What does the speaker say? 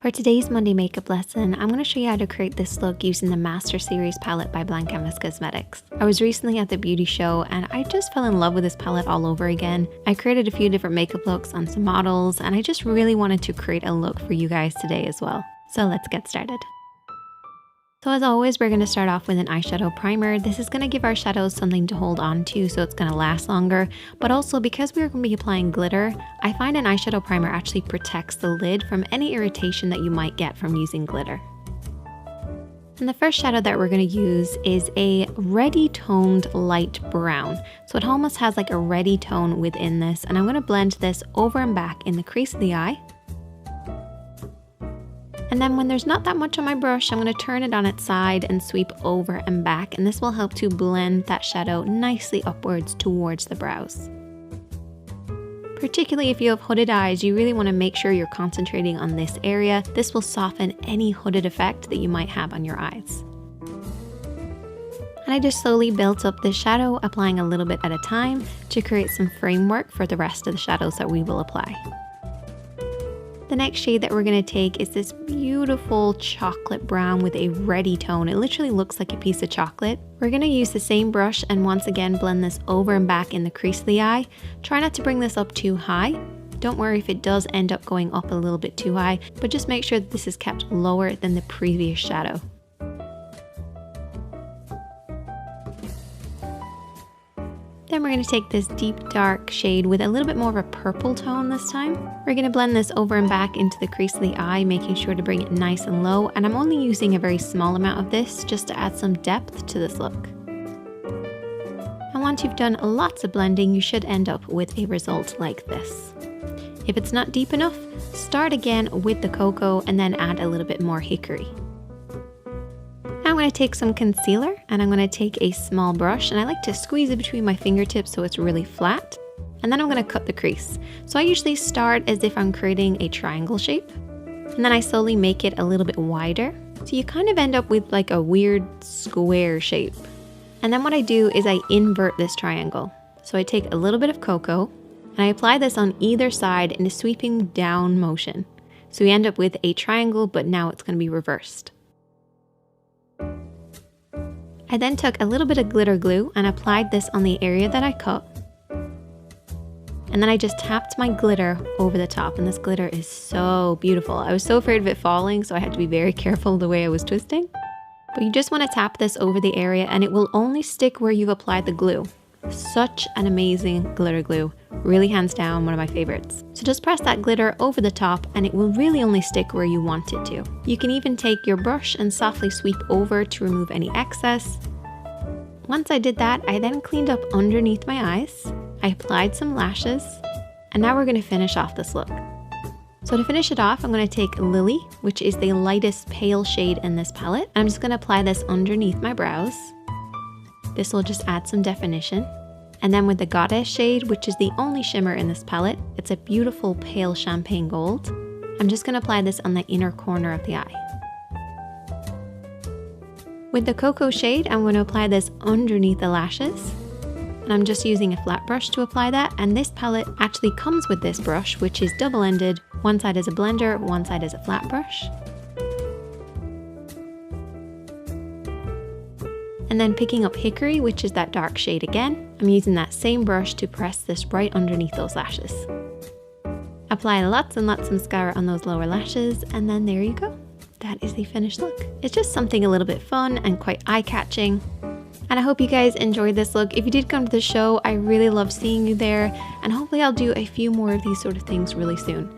For today's Monday makeup lesson, I'm going to show you how to create this look using the Master Series palette by Blank Canvas Cosmetics. I was recently at the beauty show and I just fell in love with this palette all over again. I created a few different makeup looks on some models and I just really wanted to create a look for you guys today as well. So let's get started. So as always, we're going to start off with an eyeshadow primer. This is going to give our shadows something to hold on to so it's going to last longer. But also because we're going to be applying glitter, I find an eyeshadow primer actually protects the lid from any irritation that you might get from using glitter. And the first shadow that we're going to use is a reddy toned light brown. So it almost has like a reddy tone within this. And I'm going to blend this over and back in the crease of the eye. And then when there's not that much on my brush, I'm going to turn it on its side and sweep over and back, and this will help to blend that shadow nicely upwards towards the brows. Particularly if you have hooded eyes, you really want to make sure you're concentrating on this area. This will soften any hooded effect that you might have on your eyes. And I just slowly built up this shadow, applying a little bit at a time to create some framework for the rest of the shadows that we will apply. The next shade that we're going to take is this beautiful chocolate brown with a reddy tone. It literally looks like a piece of chocolate. We're going to use the same brush and once again blend this over and back in the crease of the eye. Try not to bring this up too high. Don't worry if it does end up going up a little bit too high, but just make sure that this is kept lower than the previous shadow. Then we're going to take this deep dark shade with a little bit more of a purple tone this time. We're going to blend this over and back into the crease of the eye, making sure to bring it nice and low. And I'm only using a very small amount of this just to add some depth to this look. And once you've done lots of blending, you should end up with a result like this. If it's not deep enough, start again with the cocoa and then add a little bit more hickory. I'm going to take some concealer and I'm going to take a small brush and I like to squeeze it between my fingertips so it's really flat. And then I'm going to cut the crease. So I usually start as if I'm creating a triangle shape and then I slowly make it a little bit wider. So you kind of end up with like a weird square shape. And then what I do is I invert this triangle. So I take a little bit of cocoa and I apply this on either side in a sweeping down motion. So we end up with a triangle, but now it's going to be reversed. I then took a little bit of glitter glue and applied this on the area that I cut. And then I just tapped my glitter over the top, and this glitter is so beautiful. I was so afraid of it falling, so I had to be very careful the way I was twisting. But you just want to tap this over the area and it will only stick where you've applied the glue. Such an amazing glitter glue. Really hands down one of my favorites. So just press that glitter over the top and it will really only stick where you want it to. You can even take your brush and softly sweep over to remove any excess. Once I did that, I then cleaned up underneath my eyes. I applied some lashes and now we're going to finish off this look. So to finish it off, I'm going to take Lily, which is the lightest pale shade in this palette. I'm just going to apply this underneath my brows. This will just add some definition. And then with the Goddess shade, which is the only shimmer in this palette, it's a beautiful pale champagne gold. I'm just going to apply this on the inner corner of the eye. With the Cocoa shade, I'm going to apply this underneath the lashes. And I'm just using a flat brush to apply that. And this palette actually comes with this brush, which is double-ended. One side is a blender, one side is a flat brush. And then picking up Hickory, which is that dark shade again, I'm using that same brush to press this right underneath those lashes. Apply lots and lots of mascara on those lower lashes, and then there you go. That is the finished look. It's just something a little bit fun and quite eye-catching. And I hope you guys enjoyed this look. If you did come to the show, I really love seeing you there, and hopefully I'll do a few more of these sort of things really soon.